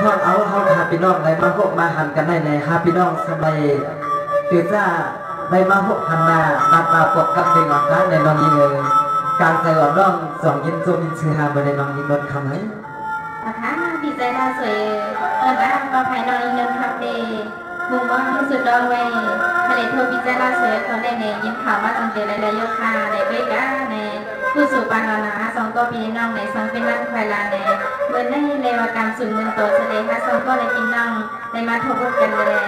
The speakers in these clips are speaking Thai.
พอเอาเขาพาพี่น้องในมาพบมาหันกันได้ในฮาพี่น้องสบายตื่นจ้าในมาพบหันมานัดมาปกกับเป็นออกในน้องยิงเลยการใส่ออกน้องสองยินโซมินชื่อฮาบในน้องยิงนนคำไหมนะคะดีใจดาสวยเอิญอ้างมาภายในเงินทับเดมุมมองที่สุดดองเวทะเลโทวิจารณ์สวยคนในยินข่าวมาจังเจริญโยคาในเบก้าในผู้สู่ปานนาสองตัวพี่น้องในสังเป็นนั่งไฟลาในเมื่อในเลวกรรมสุนเมืองโตเสด็จฮะสองก็ในพี่น้องในมาทบทวนกันเลย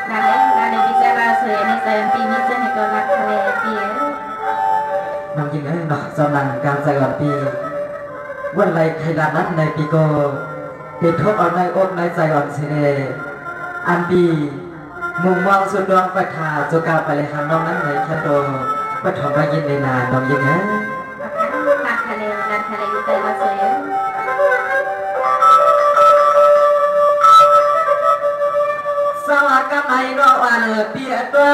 ดังนั้นในวิจารณ์สวยในใจปีนี้จะให้กรักทะเลเปียน้องยิงเลยเนาะสำหรับการใส่ออกปีวันไรใครดานัดในปีโกเด็ดทบเอาในอกในใจอ่อนเสน่อันปีมุมมองสุดดวงประทาโจกาไปเลยหางน้องนั้นในแคโดปฐมยินในนาน้องยิงนะนักทะเลอยู่ใจมาสวยสวัสดิ์ไอ้น้องวันเปียตัว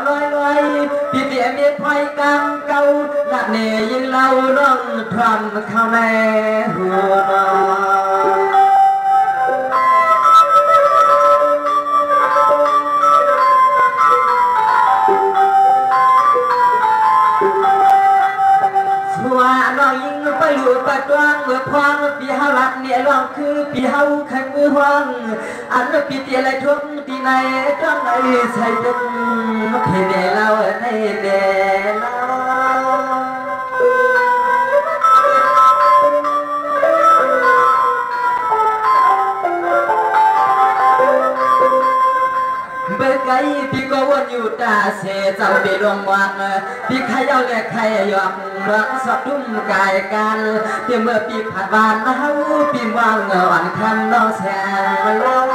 ลอยปีเปียเมียพอยกำเก่าหนักเนยยิงเล่าน้องทำเข้าในหัวน้องยิงไปหลุดไปตวงเมื่อพองปีเฮาลัดเนี่ยลองคือปีเฮาขันมือห้องอันปีเตียไรทุกปีในจ้องในใส่ดึงเพเดเราในเดเราเมื่อไกลพี่ก็วนอยู่ตาเสเจ้าปีดวงวังพี่ใครเอาแหลกใครยอมรักสับดุ้มกายกันเพียงเมื่อปีผ่านบานเฮาปีวางเงาอันคำน้องแสงลง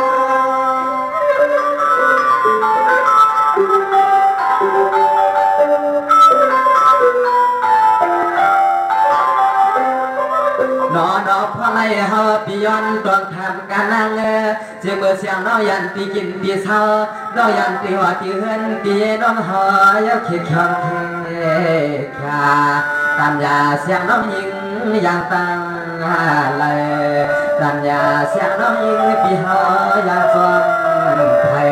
นอนพอไล่เฮาปีย้อนตอนทำการนั่งเจ้าเมื่อเสียงน้อยันตีกินตีเศร้าน้อยันตีหัวตีเฮือนตีน้องหอยคิดคำเทขาตัญญาเสียงน้องยิงอย่างตั้งเลยตัญญาเสียงน้องยิงปีเฮาอย่างฟังไทย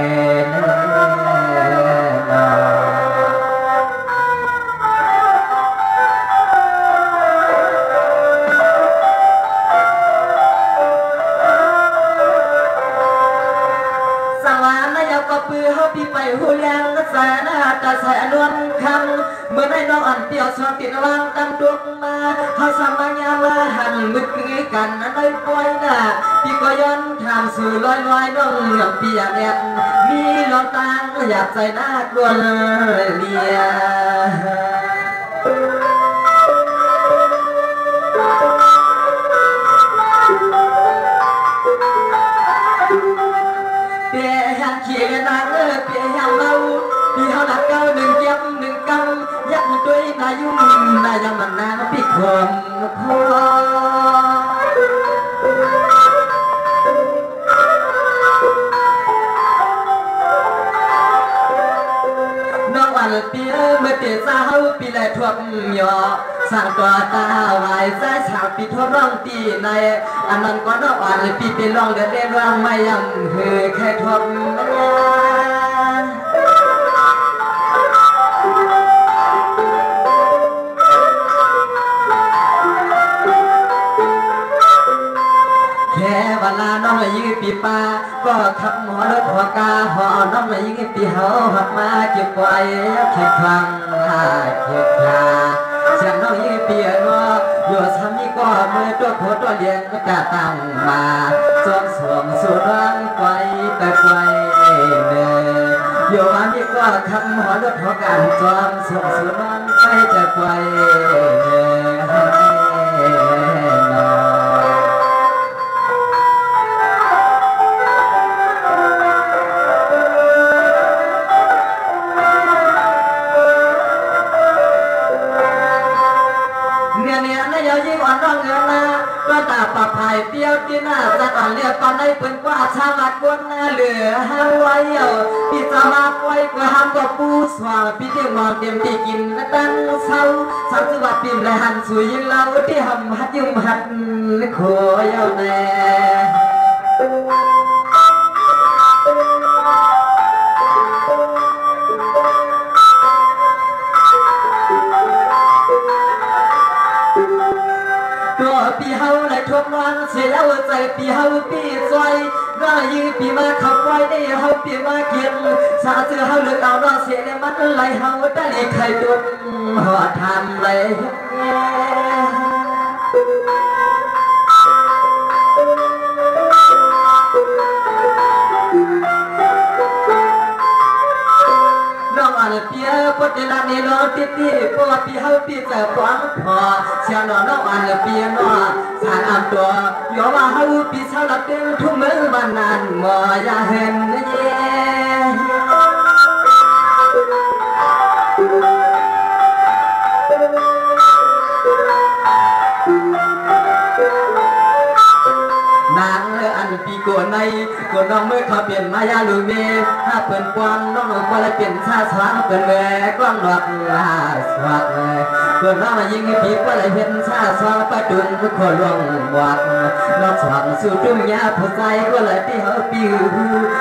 พี่ไปหูเลี้ยงสายหน้าตาใส่นวลคำเมื่อได้น้องอ่อนเปรี้ยวสวนติดวางตั้งดวงมาเขาสมัญญามาหันมืดคือกันได้ปล่อยหน้าพี่ก็ย้อนทำสู่ลอยน้องอย่างพี่อยากแอบมีลองตังอยากใส่หน้ากลัวเลียเปียยังเขียนนางเปียยังเมาพี่เขาดักเก้าหนึ่งเก็บหนึ่งกำยักด้วยนายุ่งนายังมันนางพี่ความพอน้องวันเปียเมื่อเตี้ยสาวปีแลทวบหยอสั่งตัวตาไว้ใส่ฉากปีทร้องตีในอันนั้นก็น้องวันปีเป็นร้องเดินเล่นร้องไม่ยังเฮือแค่ทวบแค่เวลาน้องยิงปีป่าก็ขับหมอรถหัวกาหอน้องยิงปีเฮาหักมาเก็บไว้เข็ดคลังเข็ดคาเสียงน้องยิงปีเนาะอยู่ซ้ำนี่ก็มือตัวโคตัวเลี้ยงกะตั้งมาจอมสวมสู่ร่างไว้แต่ไว้เนยอยู่อันนี้ก็ขับหมอรถหัวกาจอมสวมสู่ร่างไว้แต่ไว้เนก็ตาปะไผ่เปี้ยวที่หน้าจะก่อนเรียกตอนได้เปิ่นกว่าชาวบ้านกวนหน้าเหลือห้าไว้พี่จะมาปล่อยกว่าห้ามก็ปูสว่างพี่เที่ยวมองเต็มที่กินตั้งเศร้าสังสวัสดิ์ปิ่มและหันสุยเราที่หำหัดยุ่มหัดโคยเอาแน่ นอนเสียเอาใจปีเฮาปีซอยน้อยยืปีมาขับไว้ได้เฮาปีมาเกียนสาเสือเฮาเลือกเอาน้องเสียในมันไหลเฮาได้ใครดุนหัวทำเลยน้องอันเปียปฏิลานีน้องติดปวดปีเฮาปีเจอฟังพอเสียน้องอันเปียน้อสารอันตัวยอว่าเฮาปีเช้าละเต็มทุ่มมือบ้านนั้นบ่อยากเห็นเย่นางอันปีโกนในโกนน้องเมื่อเขาเปลี่ยนมายาลูเมถ้าเปิ่นกวางน้องก็เลยเปลี่ยนชาสวางเปิ่นแหวกว้างหลอกลาสวักโกนน้องยิงปีก็เลยเห็นชาสวางประดุนก็ขอลวงบวกน้องสวางสู่จุ่มยาผู้ใจก็เลยที่เฮาปิว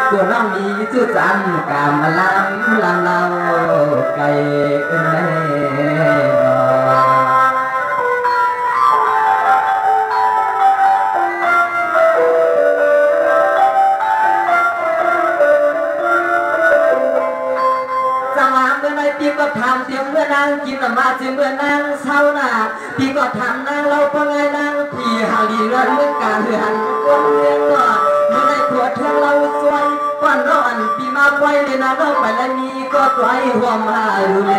โกนน้องมีจุจันกามลำลำเราไก่เอ้พี่ก็ทำเสียงเมื่อนางกินมาเสียงเมื่อนางเศร้าหน้าพี่ก็ทำนางเราก็ไงนางพี่หาดีเรื่องเรื่องการเรือนก้นเรียนก็เมื่อในขวดเธอเราสวยก่อนร้อนพี่มาไว้เลยนะน้องไปแล้วมีก็ตัวไอ้หัวมาดูแล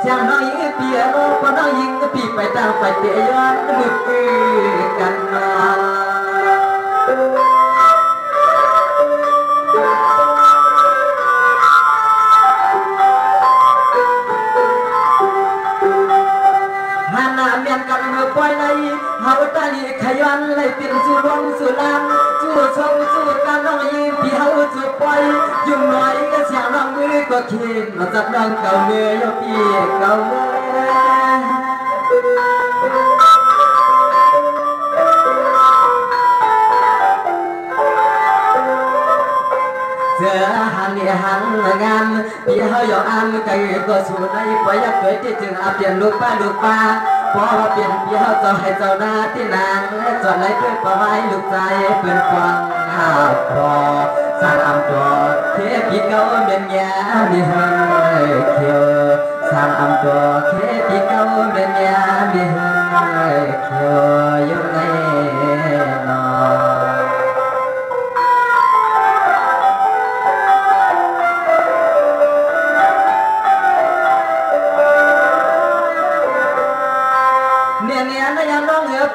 เสียงน้องยิงเปียน้องก็น้องยิงพี่ไปตั้งไปเตะย้อนมือกันมาเมียนกันเมื่อปล่อยในเฮาตาลีขยันเลยเป็นสู่ลมสู่ลามสู่ชมสู่การน้องยิงพี่เฮาสู่ปล่อยยุ่งน้อยก็เสียงน้องมือก็คิดมาจับน้องเก่าเมื่อยพี่เก่าเมื่อเสือหันนี่หันงามพี่เฮาอยากอ่านไก่ก็สู่ในปล่อยยักษ์เกิดที่จึงอาเปลี่ยนลูกป้าพอเปลี่ยนพี่เฮาเจ้าให้เจ้าหน้าที่นางจอดไหลเพื่อประไว้ลูกใจเป็นฟังหาพอสร้างอำตัวเทพี่เก่าเป็นยามีเฮยเขียวสร้างอำตัวเทพี่เก่าเป็นยามีเฮยเขียวอยู่ในนอ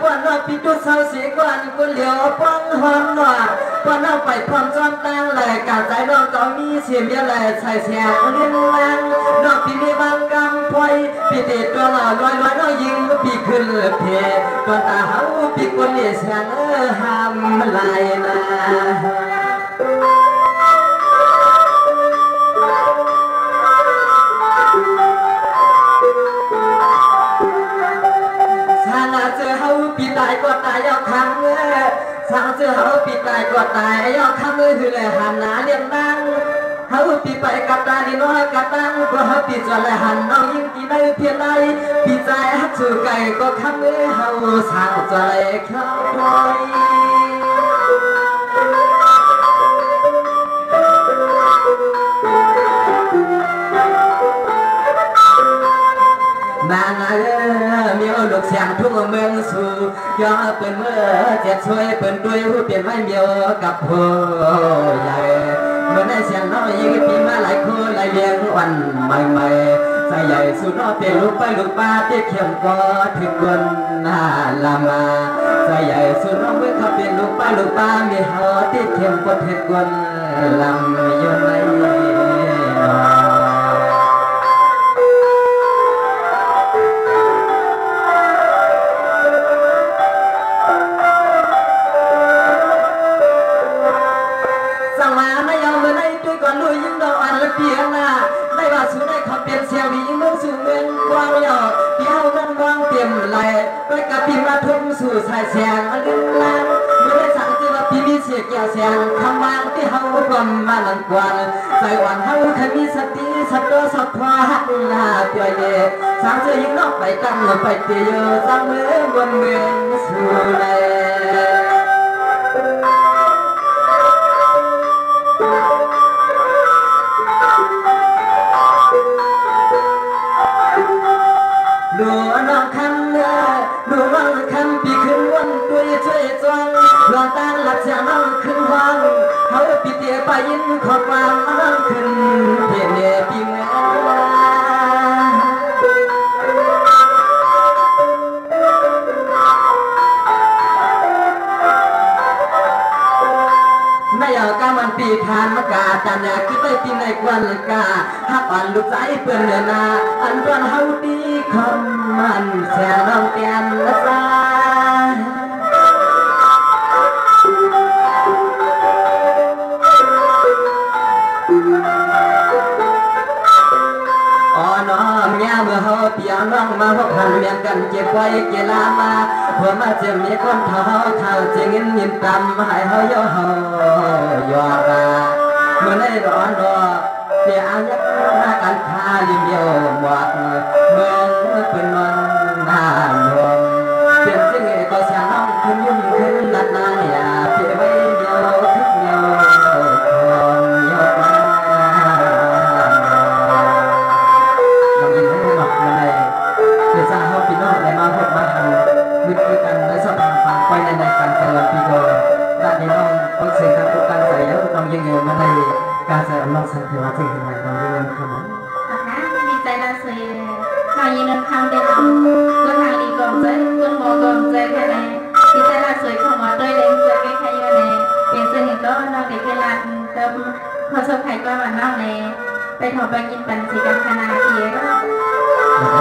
ปอนน้องพี่ตุ้เศร้าเสียก่อนคนเหลียวป้องหอมหน่อยปอนน้องไปพร้อมจอมตั้งแหลกการใจน้องต้องมีเสียงเยอะแหลกใส่เสียงเลี้ยงแรงน้องพี่มีบางกำพอยพี่ติดตัวหล่อลอยน้องยิงพี่ขึ้นเพก่อนตาเฮาพี่คนเลี้ยเสียงห้ามลายนะเจอเฮาปีตายก็ตายเอาคำสาวเจอเฮาปีตายก็ตายเอาคำคือเลยหันหน้าเลี้ยงนางเฮาปีไปกับตาดีน้อยกับตังก็เฮาปีจอเลยหันน้องยิงที่ในเพียงไรปีใจฮักสู่ไก่ก็คำเฮาสาวจอเลยเข้าคอยนางเมียวลูกเสียงทุ่งเมืองสู่ย้อนเป็นเมื่อเจ็ดช่วยเป็นด้วยผู้เปลี่ยนไม่เมียวกับผู้ใหญ่เมื่อได้เสียงน้อยยิ่งปีมาหลายคนหลายเลี้ยงวันใหม่ๆใจใหญ่สุดน้อเปลี่ยนลูกไปลูกป้าที่เข้มก็ถึงวันหน้าลามาใจใหญ่สุดน้องเมื่อเขาเปลี่ยนลูกไปลูกป้ามีหอที่เข้มก็ถึงวันลำยนต์ในเพียงหน้าได้ว่าสู่ได้เขาเปลี่ยนเสียงดีเมืองสู่เมืองกว้างยอดพี่เฮามันวางเตรียมไหลด้วยกับพี่มาทุ่มสู่สายเสียงลื่นลางเมื่อได้สั่งจือว่าพี่มีเสียง เกี่ยวเสียงคำวางที่เฮาบ่มาลังกวนใจอ่อนเฮาเคยมีสติสัตว์สัพพะหักหน้าเปียเยสางเจยิงนอกไปกันไปเตียสังเมื่อวันเมืองสู่แลดูน้องคำเนื้อดูน้องคำปีขึ้นวันตัวช่วยจวงลองตั้งหลักเสียงน้องขึ้นห้องเขาปีเตียไปยินขอความน้องขึ้นเพียงเดียปีเมื่อไม่เอากามันปีทานมากาจันยาคิดไปปีในกวนกาหักอ่อนลูกใจเปื่อนเนื้อนาอันตอนเฮาดีคำมันแสนน้องเตียนละซาอ๋อน้องแง่เมื่อเฮาเตียน้องมาพบพันเมียงกันเจ็บไว้เกลามาเพื่อมาเจ็บมีคนเท่าเท่าจริงยินตำให้เฮาย่อเฮายอราเมื่อในร้อนรอเสียอายักหน้ากันทาลิมเดียวหมดเมืองเป็นมันหน้าหลวงเปลี่ยนสิ่งก็เสียน้องขึ้นยุ่งขึ้นนัดนาอย่าเปียไว้เดียวทุกเดียวคนยกมาน้องยินให้หนักมาเลยเพื่อสร้างห้องพี่น้องในมาพบมาทำวิธีการและสอบถามฟังไปในการเสริมปีโดด้านนี้น้องต้องเสียการตุการใส่แล้วน้องยังเงินมาในการใส่น้องสังเกตว่าสิ่งใหม่น้องยังเงินครับผมดีใจละสวยน้องยินดีคำเดียวก็ทางดีกองใจก็หมอกองใจแค่ไหนดีใจละสวยของหมอด้วยเล้งใจแค่ใครอยู่ในเปลี่ยนเสื้อเห็นก็น้องเด็กเวลาเติมพอชอบใครก็มาน้องในไปถอดไปกินปันสีกันขนาดเดียวเ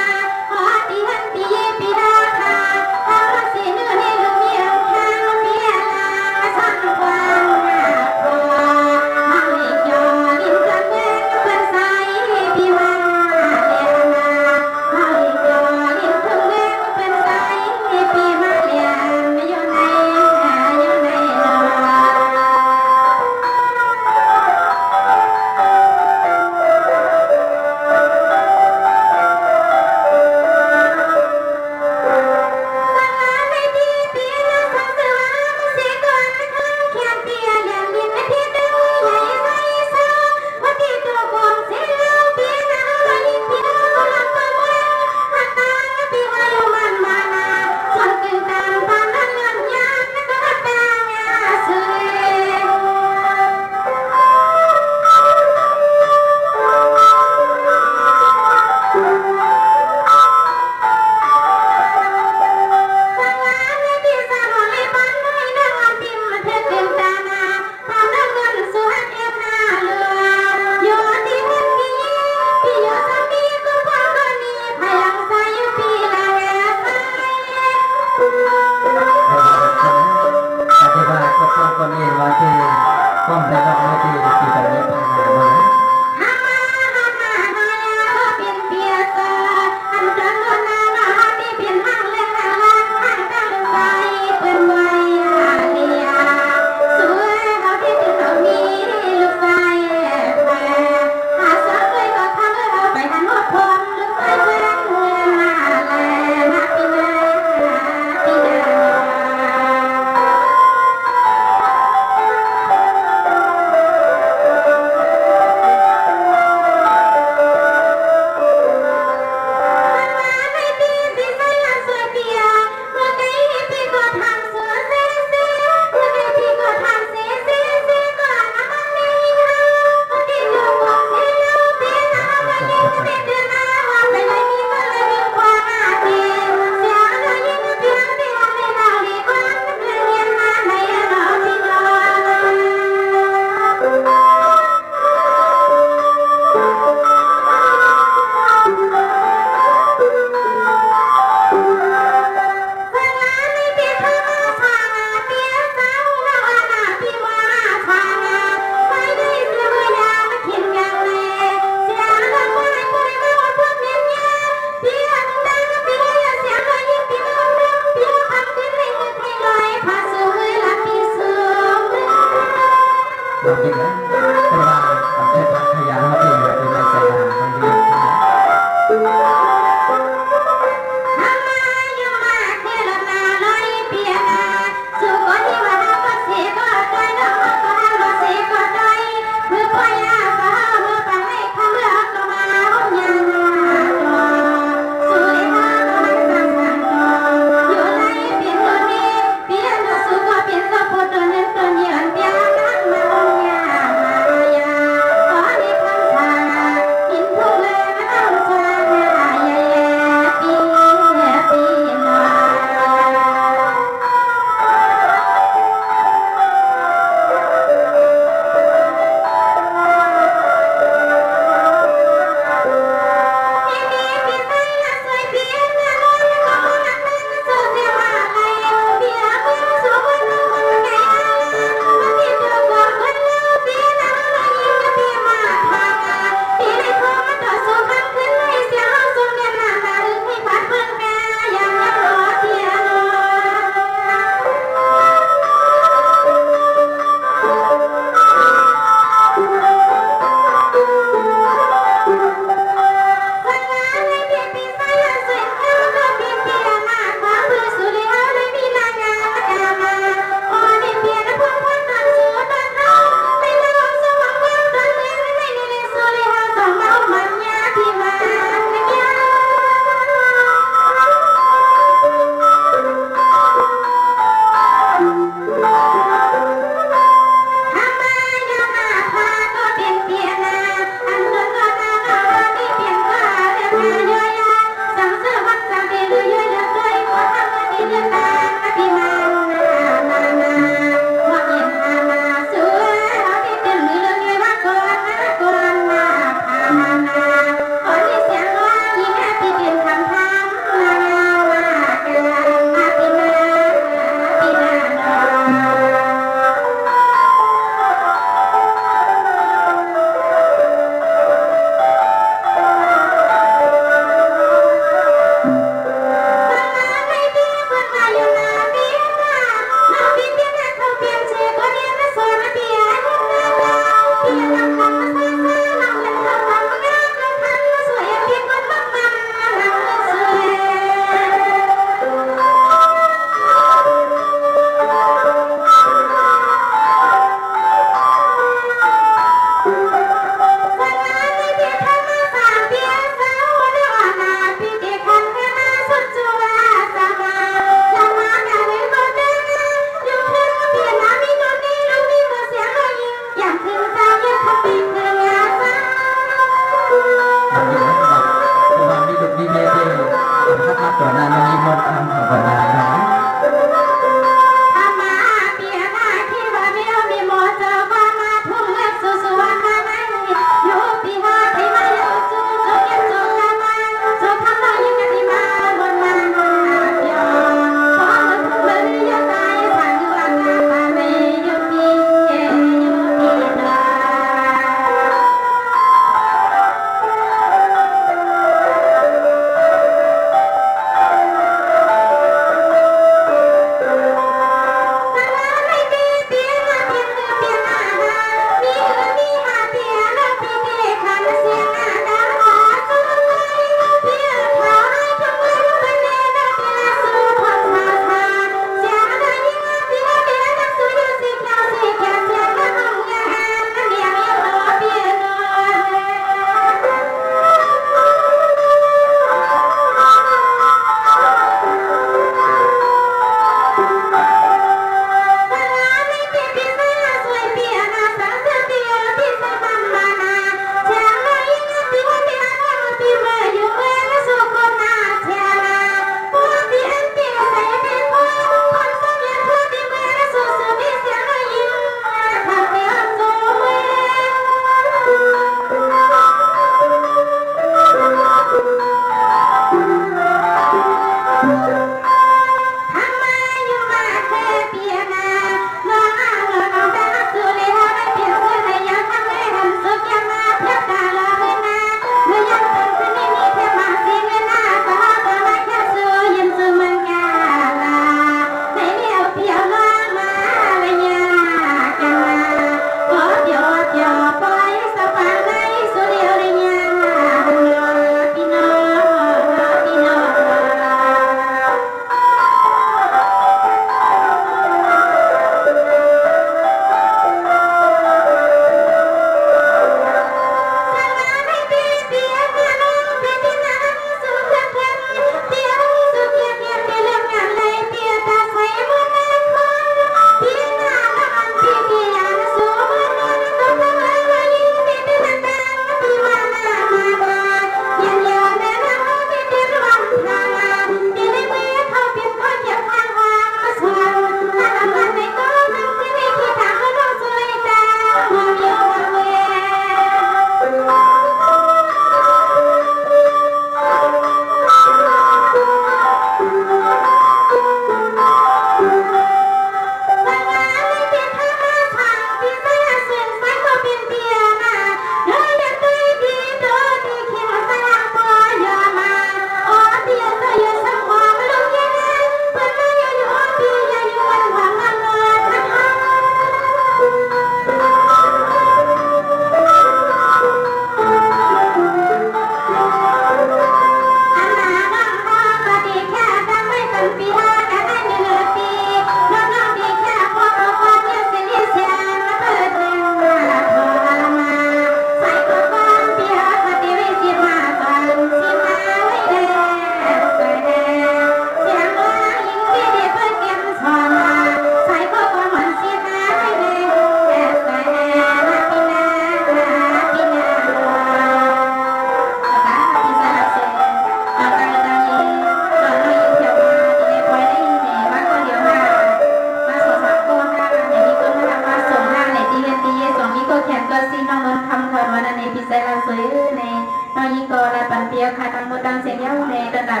วันเปียค่ะทั้งหมดดังเสียงเย้าในระดับ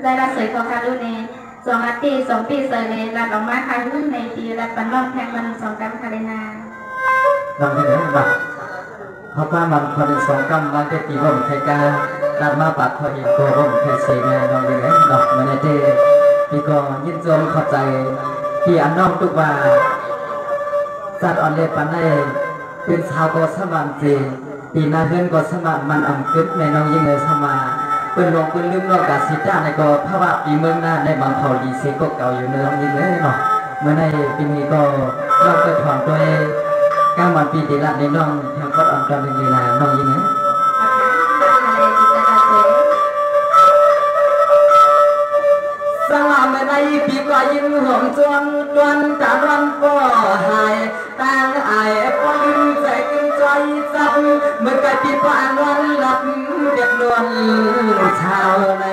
ได้รับสวยของคารุใน2 อาทิตย์ 2 ปีเสยในรับออกมาค่ะรุ่นในปีรับปันน้องแข่งมัน2 กำคาเรนาน้องที่ไหนบ้างเพราะว่ามันคน2 กำวันที่ปีร่มไทยการับมาปัดพออีกตัวร่มไทยเสียน้องที่ไหนดอกมันเด้พี่ก็ยินจมเข้าใจพี่อันน้องทุกว่าสัตว์อ่อนเล็บปันได้เป็นชาวก็สมานจีปีนาเพื่อนก็สมานมันอ่ำกึศในน้องยิ่งเลยสมาเป็นลงเป็นลืมนอกจากสิจ้าในก็พระว่าปีเมืองหน้าในบางเขาดีเสียก็เก่าอยู่ในน้องยิ่งเลยเนาะเมื่อในปีนี้ก็เราไปถอนตัว9 วันปีดีละในน้องทางก็อ่อนจอมเป็นยีนาน้องยิ่งเลยสลามในปีก็ยิ่งหอมจวนจากวันก็หายต่างอายก็ลืมใจกินใจจับเมื่อไก่ปีก็อ่านวันหลับเด็กนวลชาวเล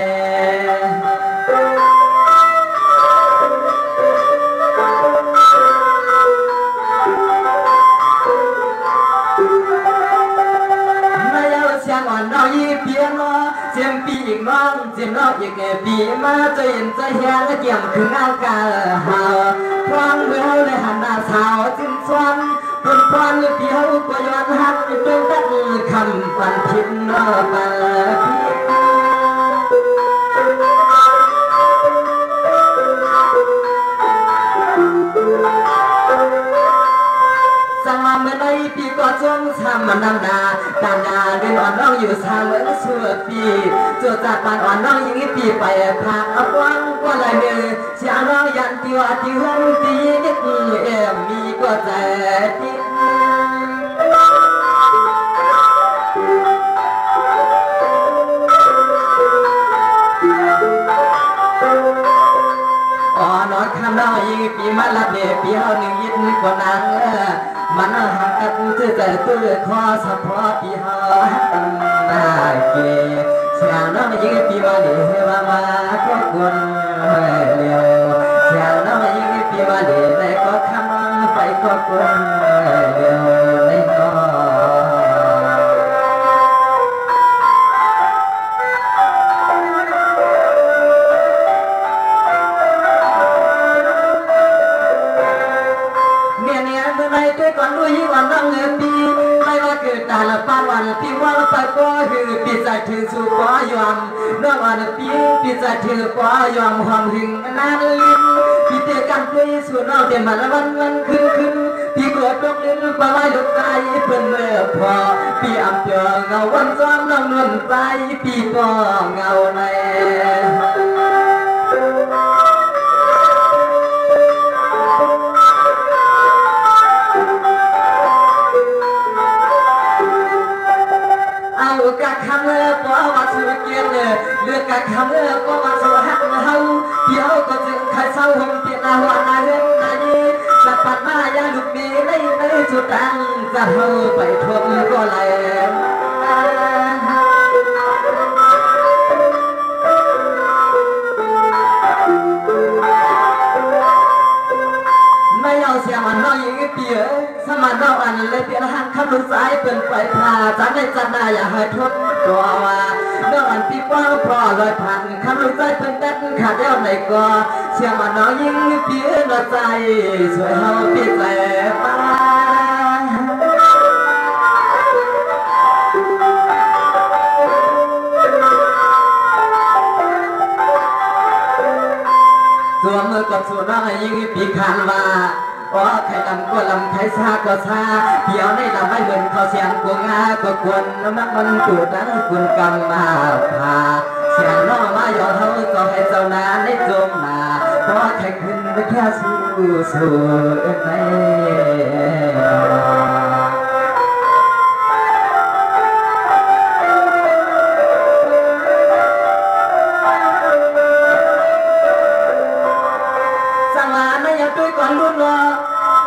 เรายีเพียงล้อเจียมปีอีกน้องเจียมเราอีกปีมาจะเห็นจะแห้งและเกี่ยมคือเงากาหาพร้อมเมื่อในหันหน้าสาวจิ้มชวนเป็นพรเพียวก็ย้อนหักเป็นตัดคำปันพินนอปาสามเมื่อในปีก็จงทำมันนำนาตามนาเดินอ่อนน้องอยู่สามเมื่อชั่วปีจวดจากปานอ่อนน้องยิ่งปีไปพาเอาวังก็ลายมือเสียงน้องยันตีว่าที่ห้องตีนิดมีก็ใจติดนอนคำน้อยปีมาลัดเดียปีเอาหนึ่งยินกว่านั้นมันหากันจะใจตัวคอสะพอปีหาตันนาเกเสียงน้องยิงปีมาเดียมาก็กวนเลี้ยวเสียงน้องยิงปีมาเดียได้ก็คำไปก็กวนเลี้ยวในก็ก่อนด้วยยิ่งวันนั่งปีไม่ว่าเกิดแต่ละปันวันปีว่าไปก็คือปีใจถือสู่ก็ยอมน้องวันปีใจถือก็ยอมความหึงนั้นลิ้นปีเตะกันด้วยสู่น้องเต็มมันวันขึ้นปีกดลกลิ้นปลายลูกใจเพิ่นเมื่อพอปีอ่ำเปียเงาวันซ้อมน้องนวลใจปีก็เงาในกะคำก็ว่าสุเกียรเลือกกะคำก็ว่าสุหักเฮาเดี๋ยวก็จึงใครเศร้าหงเปียนาหัวนาเฮือนนายีจะปัดมายาลูกมีในสุดตังจะเฮาไปทวงก็ไหลไม่เอาเสียมันน้อยยิ่งเปียสมานเอาอันเลยเปียหันข้ามลูกสายเป็นไปพาจันในจันนาอย่าให้ทนตัวว่าน้องอันปีกว้างพอลอยผ่านข้ามลูกสายเป็นดัดขาดเดียวในก็เสียมันน้อยยิ่งเปียนใจสวยเฮาปีใจป้าตัวมือกับส่วนน้องยิ่งปีขันว่าใครลำก็ลำใครซาก็ซาเดี๋ยวในลำไม่เหมือนเขาเสียงกวงาก็กวนน้ำมันจูดนั้นกุนกำมาพาเสียงน้องมาหยอดเขาก็ให้เจ้านาในจมนาเพราะแค่ขึ้นไปแค่สู้ในด้วยก่อนรุ่นว่า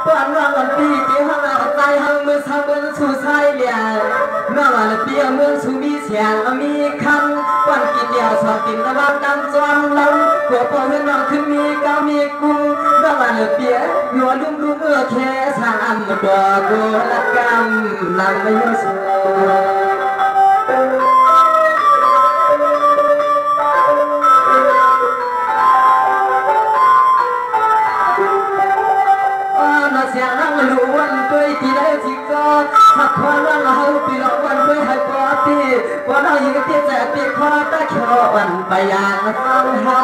ป้อนว่าวันปีเกี่ยวกับเราใจหังเมื่อทำเมื่อสู่ชายเดียวเมื่อวันปีเมื่อสู่มีเสียงมีคำวันกินเดียวสอบกินระบำดังจวนลำกลัวพอเพื่อนน้องขึ้นมีเก้ามีกุ้งเมื่อวันปีหัวลุ่มแค่สามดอกโกละกำนำไม่ยุ่ง เราอยู่ที่แสบปีคอตะเขียวอ่อนไปอย่างฟังเฮา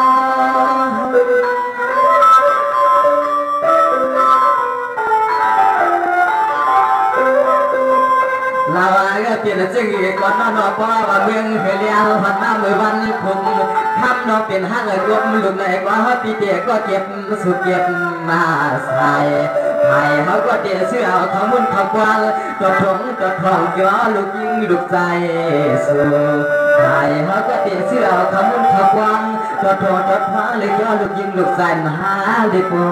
ลาวาก็เปลี่ยนจึงอีกก่อนนอนป้าว่าเมืองเฮียงพันมาเมื่อวันคุณทำนอเป็นห้างเลยรวมลุมเลยกว่าปีเดียก็เก็บสุดเก็บมาใส่ไผ่เขาก็เดียเสื้อเขามุ่นเขากวางตัวถงตัวทองย้อลูกยิงลูกใจสู่ไผ่เขาก็เดียเสื้อเขามุ่นเขากวางตัวทองตัวท้าเลยย้อลูกยิงลูกใจมหาดิบลู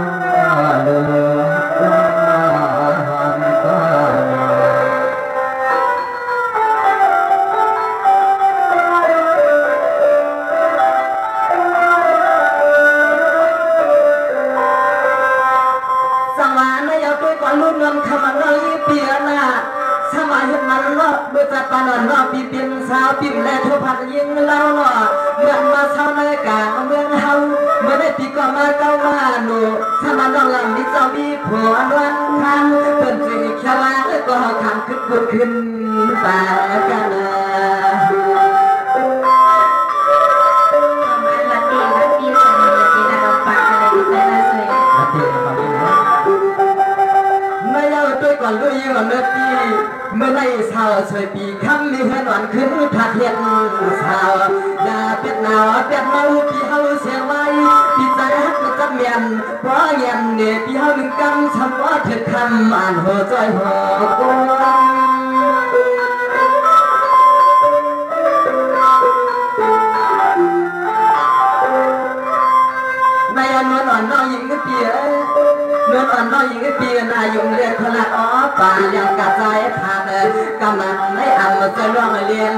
ลูกเงินขมันน้อยเปียนาสมัยมันเนาะเมื่อจะปานนอปีเป็นสาวปีแลทุพันยิงเล่าเนาะเมื่อมาเศร้าในกลางเมืองเฮาเมื่อได้ปีก็มาเก้ามาหนูสมัยน้องหลังมีเจ้ามีผัววันคันเป็นสิ่งแค่ว่าก็เฮาคำขึ้นแต่กันก่อนลุยก่อนเมื่อปีเมื่อในสาวสวยปีคำมีเพื่อนหวานขึ้นทักเห็นสาวอย่าเป็ดหนาวเป็ดเมาพี่เฮาเสียไว้พี่ใจฮักจับเมียนเพราะเย็นเนี่ยพี่เฮาหนึ่งกำช้ำว่าเถิดคำอ่านหัวใจหัวกวนในอันวันอ่อนน้องหญิงก็เปียเมื่อตอนน้อยยิงปีนายงเรียนคนละอ้อป่ายังกระจายผ่านกำลังให้อ่ำจะล่วงเรียน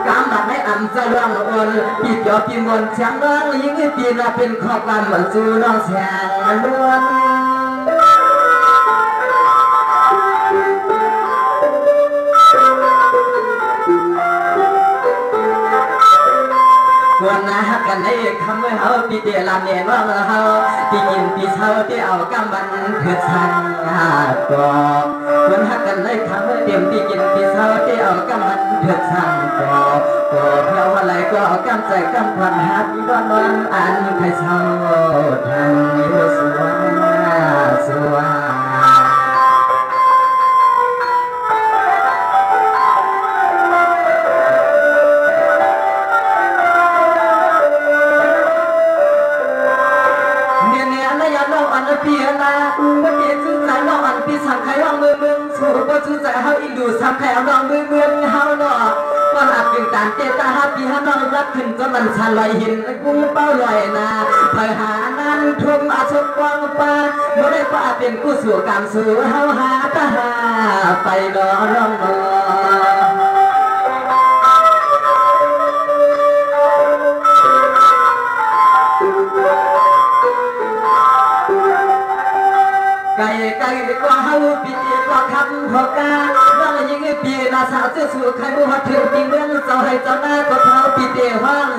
กำลังให้อ่ำจะล่วงอ่อนปีเดียวปีมนเชียงน้องยิงปีน่ะเป็นขอบกันเหมือนจูน้องแสงล้วนควรนะฮักกันให้คำไว้เฮาปีเดียลำเนี่ยว่าเฮาปีกินปีเช้าที่เอากำบันเพื่อสั่งก่อควรฮักกันให้คำไว้เต็มปีกินปีเช้าที่เอากำบันเพื่อสั่งก่อเพื่อวันไหนก็เอากำใจกำควันฮักก็นอนอ่านใครเช้าทำอยู่สวงพี่นะว่าเดี๋ยวชื่อใจน้องอันพี่สั่งใครว่างเมืองสู่ว่าชื่อใจเฮาอินดูสั่งใครเอาน้องเมืองเฮาเนาะว่าหลับเป็นการเจตาฮับพี่ฮะน้องรักขึ้นจนมันชันลอยหินกุ้งเป้าลอยนาเผยหานั้นทุ่มอาชกกวางป่าเมื่อได้ป่าเป็นกู้สู่การสู่เฮาหาตาหาไปรอร้องนอไก่กว่าเฮาปีกว่าคำพอกาว่ายิงปีนาสาวเสื้อสูทใครมือหัดเถื่อนปีเมืองเจ้าให้เจ้าหน้าก็เท้าปีเดียวว่าง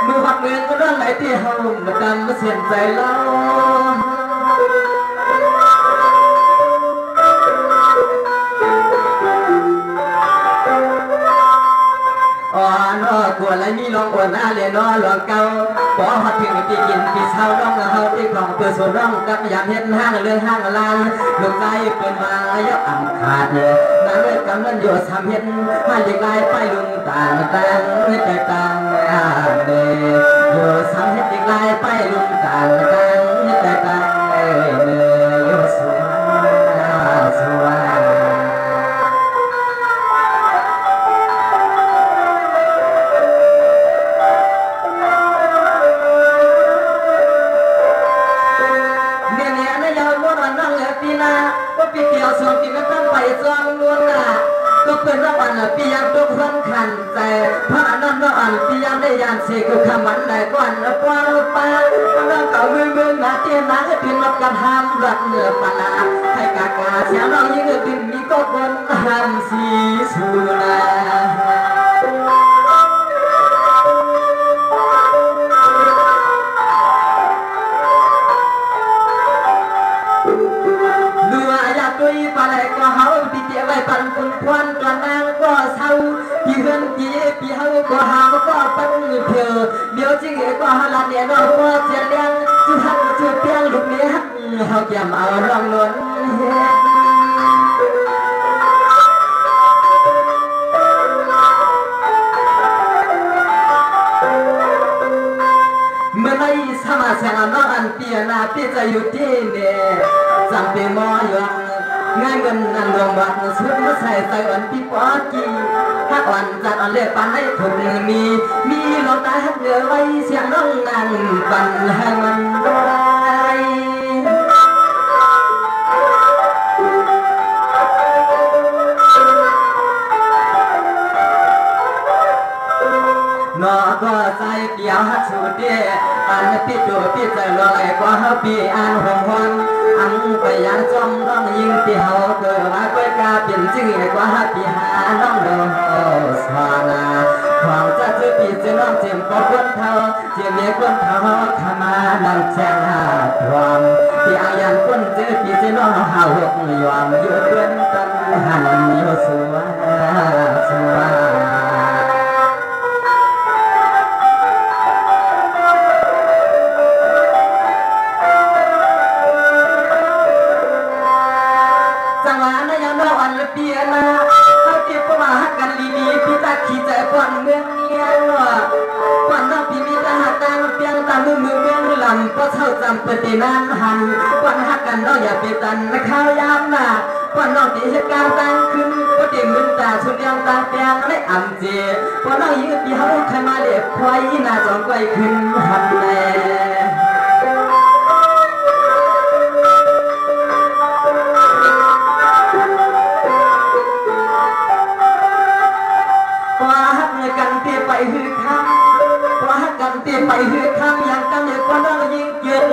มือหัดเมืองก็เรื่องไหนที่เฮามาดำมาเสียนใจเล่าอ๋อนอกลัวแล้วมีลองอวดหน้าเลยนอหลวงเก่าพอหัดถึงปีกินปีเช้าน้องเฮาที่ของเปิดส่วนน้องกับยามเห็นห้างเรื่องห้างลานลูกใจเป็นมายับอ่ำขาดนั่งเล่นกำนันโยสามเห็นมาอย่างไรไปลุงต่างแต่ต่างเดโยสามเห็นอย่างไรไปลุงต่างแต่ต่างเดโยสวปีเดียวสองปีก็ต้องไปจองล้วนน่ะก็เป็นระหว่างปียามทุกคนขันใจพระนันท์อ่อนปียามได้ยานเสกคำวันไหนก่อนกว้างป้าเราเก่าเมืองนาเตียนนาจะเป็นรับการทำรักเนื้อปนาให้กากาเสียงเรายิ่งดึงมีก็คนทำสีสุนาปลายก็เฮาปีเดียวไว้ปันคุณควันกระนางก็เศร้าพี่เฮือนพี่เฮาก็หา ก็ปันเพียวเดียวจริงก็หาลานเนี่ยน้องว่าเจียเลี้ยงจุหักจุเพียงลูกเนี้ยเฮาเกี่ยมเอาน้องล้วนเมื่อไรสมาเสียงน้องอันเปียนาพี่จะอยู่ที่เนี่ยจำเป็นมออยู่งานเงินนั่นลงวัดสุดมาใส่อันพี่ปอกีถ้าวันจัดอันเล็บปันให้ถูกมีลมตาหักเหลือไว้เสียงน้องนั่นปันให้มันได้นอก็ใส่เดียวหักสุดเดียอันพี่จูพี่ใจลอยกว่าพี่อันหงหวนอังไปยังจอมร้องยิงที่เฮาเกิดว่าก้อยกาเป็นจริงกว่าพี่หาน้องโดสวานาความจะเจอพี่จะน้องเจียมก็คนเท่าเจียมเมียคนเท่าขมาดังแจ้งหาความพี่อายันคนเจอพี่จะน้องหาหกยอมอยู่เพื่อนกันหันอยู่สวาสวาเปียนาเขาเก็บประมาหากันลีนีพี่ตาขี้ใจปอนเมืองเงี้ยปอนน้องพี่มีตาหาตังเปียงตามือเมืองลำก็เท่าจำปฏินานหันปอนหักกันน้องอย่าไปตันข้าวยามหน้าปอนน้องที่เหตุการณ์ตั้งขึ้นก็เต็มมือตาชุดยังตาเปียงและอ่ำเจปอนน้องยืดที่เขาใครมาเด็กควายหน้าจอมไกวขึ้นหันแน่กันเตะไปหือคำว่ากันเตะไปหือคำอย่างกันเลยก็น้องยิงเกิน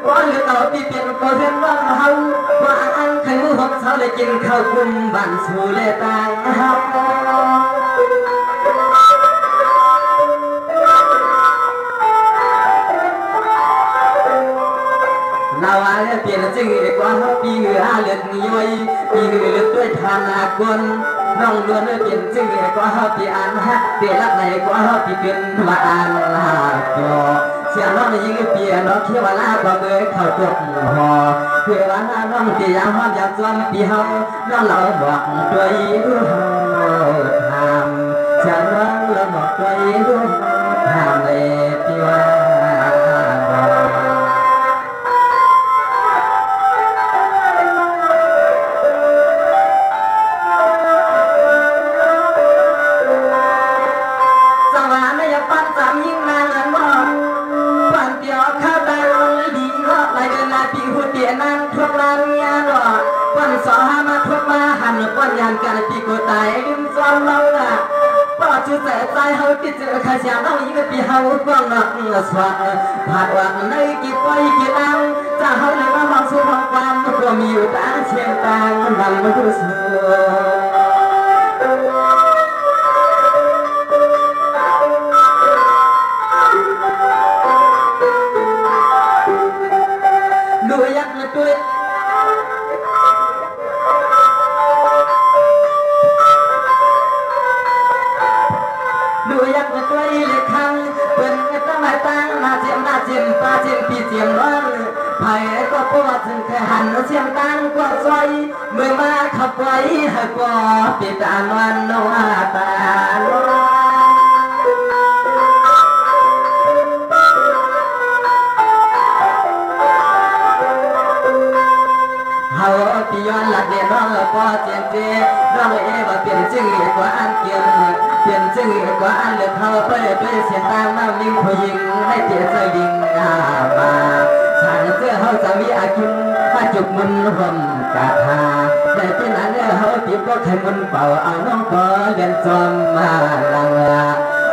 ว่าเหลือต่อปีเปลี่ยนก็เรียนว่าเฮาว่าอันใครมือหอบเสาเลยกินข้าวกุมบันสูเลตายเฮาเราอะไรเปลี่ยนจริงกว่าปีเหนือเลือดย้อยปีเหนือเลือดด้วยทานากลน้องล้วนเปลี่ยนจริงกว่าปีอันฮักเปลี่ยนรักไหนกว่าปีเป็นมาอันฮักโยเสียน้องยิงเปลี่ยนน้องเขียวลาก็เมื่อเข้าตกหอเพื่อว่าน้องตียามห้ามอยากจวนปีเฮาน้องเราบอกด้วยรู้ทำเสียน้องเราบอกด้วยรู้ทำเลยปีว่าป้อนยานกันปีกูตายลืมซ้อมเราละป้อชื่อแต่ใจเฮาติดเจอข้าเสียน้องยิ่งปีเฮากว้างนักสวะผ่านวันในกี่ปอยกี่ลังจะเฮาเลยว่าความสุขความก็มีอยู่ต่างเชียงต่างนำมาดูสูดูยักษ์ตัวปาเจียมปีเจียมร้อนไผ่ก็ปวดถึงแค่หันเสียงตังก็ซอยเมื่อมาขับไว้ให้กว่าปิดตาวันโนอาตาลเฮาปีย้อนหลักเดียน้องก็เจียมเจน้องว่าเปลี่ยนจึงกว่าอันเกี่ยวเปลี่ยนจึงกว่าอันเลือกเขาไปด้วยเสียงตามมาวิ่งผู้หญิงให้เตี้ยใจดิ่งมาฉันเจอเขาจะมีอากินมาจุกมันห่มกาทาแต่ที่นั้นเขาตีก็ใครมันเป่าเอาน้องก็เรียนจอมมาลัง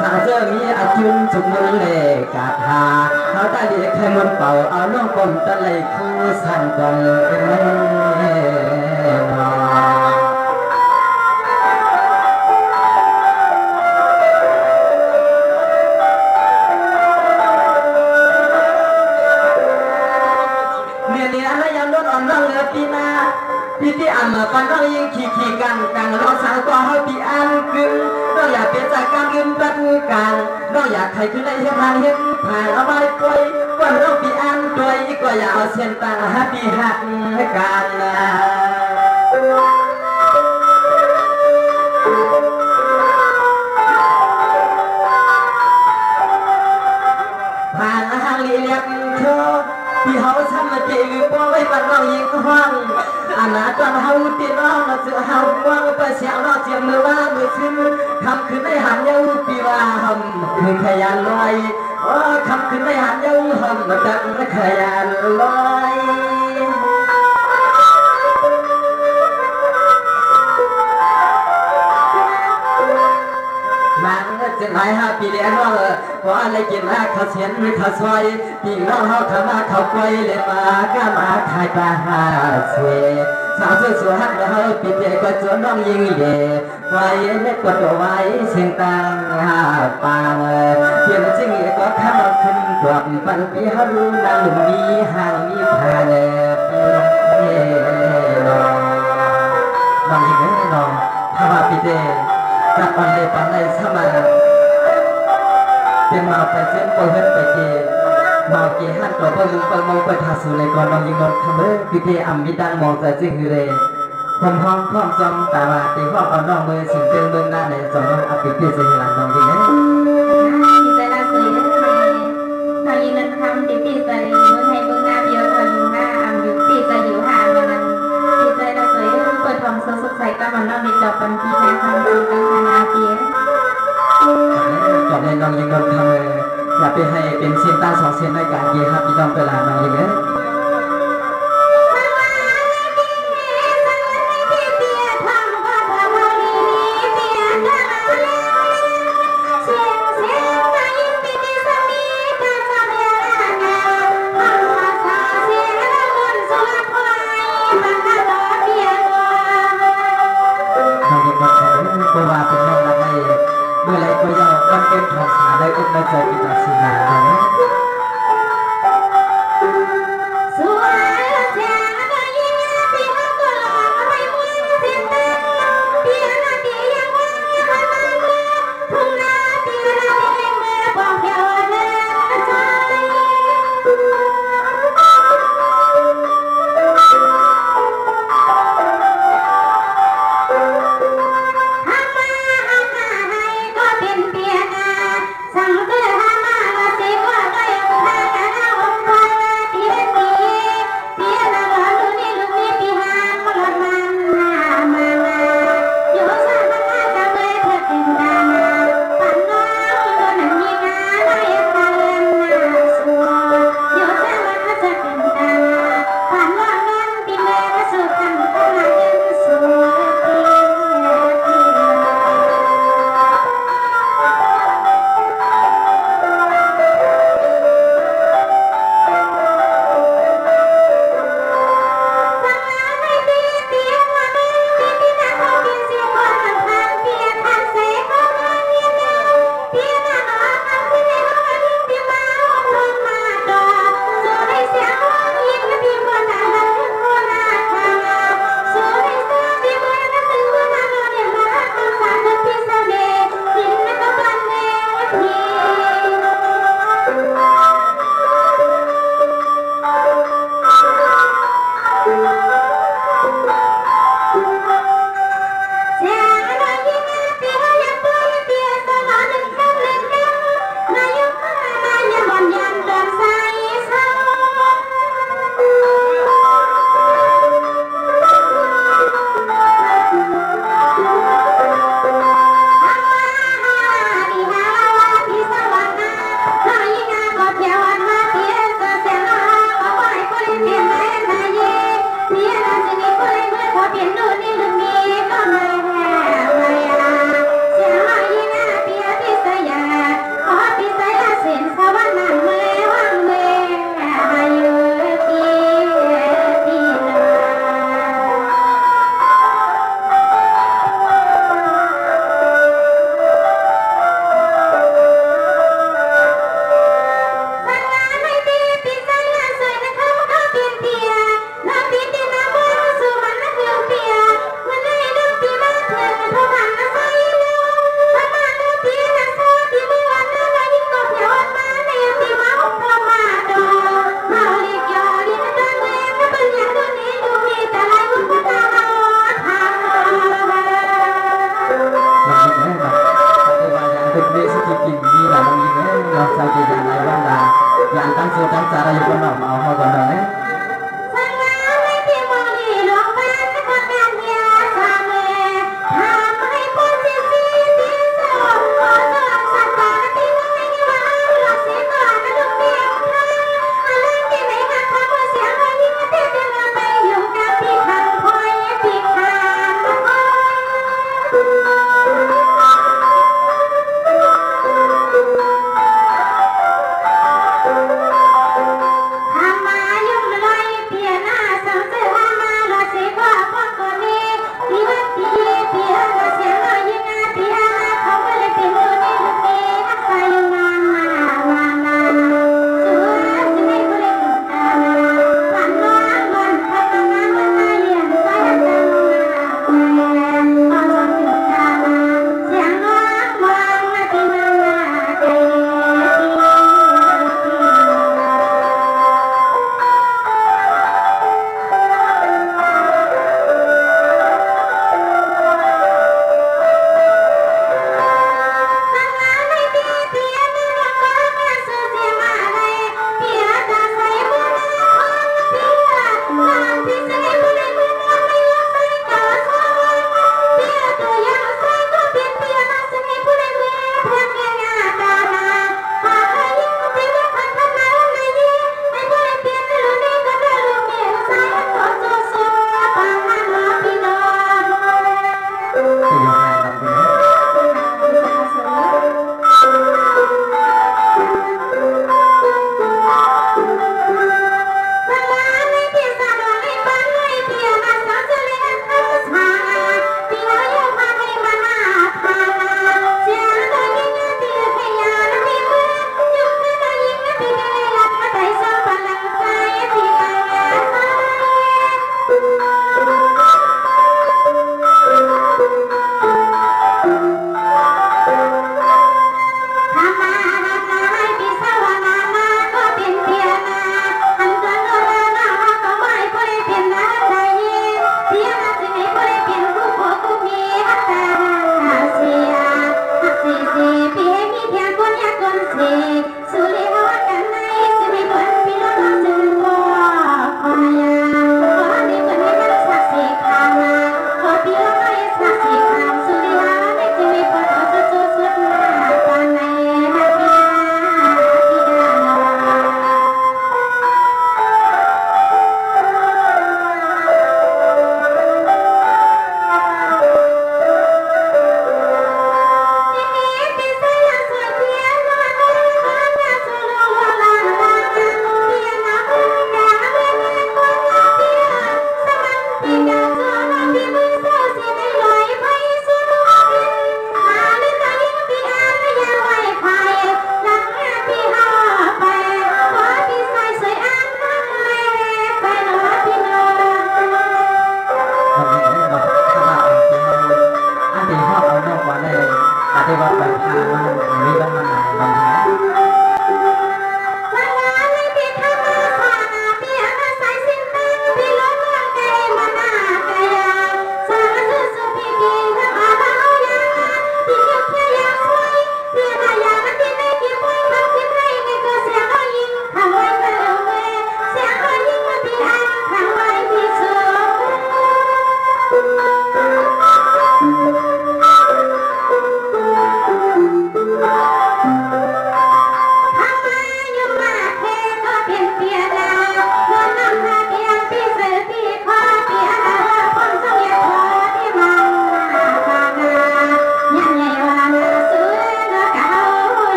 ฉันเจอมีอากินจุกมันเล่กาทาเขาตาดีใครมันเป่าเอาน้องกลมตะไลคู่สั่นกันพี่ที่อ่านมาปันต้องยิงขี่กันเราสาวก็เฮาพี่อันกึ่งเราอยากเป็นจากการ ลืมตัดการน้องอยากให้ขึ้นในเห็นเห็นผ่านเอาไว้ปล่อยว่าเราปีอันตัวอีกก็อย่าเอาเส้นตาหาปีหักกันผ่านอาหารเลี้ยงเธอที่เขาทำมาเกี่ยวกับไว้บ้านเรายิงห้องอันนั้นตอนเขาตีน้องเราจะเขาว่างไปเสียเราเจียมมือว่ามือซื้อทำขึ้นได้หันเย้าปีว่าหำคือขยันลอยทำขึ้นได้หันเย้าหำมาดังขยันลอยมันจะหลาย5 ปีแล้วเนาะว่าอะไรกินมาข้าวเสียนข้าวซอยพี่น้องเขาขามาข้าวกล้วยเลยมาก็มาขายปลาหาเสสาวสวยๆหักแล้วปีเดียวก็จนน้องยิงเย่ไว้ไม่กดไว้เสียงตังหาปางเพียงจริงก็ข้ามขึ้นกว่าปันปีเขารู้นางมีห่างมีผ่านปีน้องยิงน้องถ้าว่าปีเดียวจับปันเลยปันเลยสมาเป็นมาไปเส้นไปเฮ็ดไปเกมาเกหันตัวเปิ้งเปิ้งมองไปทาสุเลยก่อนน้องยิงน้องทำพี่เทอำมิดังมองใจจึงคือเลยความห้องพร้อมจอมแต่ว่าตีว่าเอาน้องมือสิงเติมเบื้องหน้าในจอมน้องอับปีจะหลังน้องยิงพี่ใจละสวยเลยน้องยิงนั้นทำตีใส่เมืองให้เบื้องหน้าเดียวทางหน้าอำอยู่ตีจะอยู่ห่างกันนั้นพี่ใจละสวยเปิดทองสดใสก็มันน้องเด็กดอกปันปีแทนทำจนกันนาเกียก่อนในน้องยิงน้องทำอย่าไปให้เป็นเส้นตา2 เส้นในการเยี่ยครับพี่น้องเวลาน้องยิงเพราะว่าเป็นน้องรักในเมื่อไรก็ยาวมันเป็นทองสาได้อกในใจกิตาสีนาสวยแท้ก็ยิ่งพี่ฮักก็หล่อไม่มวยเสียงตาพี่นาทียังว่างมาทุ่งนาพี่นาทีเมื่อบอกเดียวเดินใจสังเกตหามาละสิ จังสารอยู่กันเนาะมาเอาเฮาก่อนเนาะ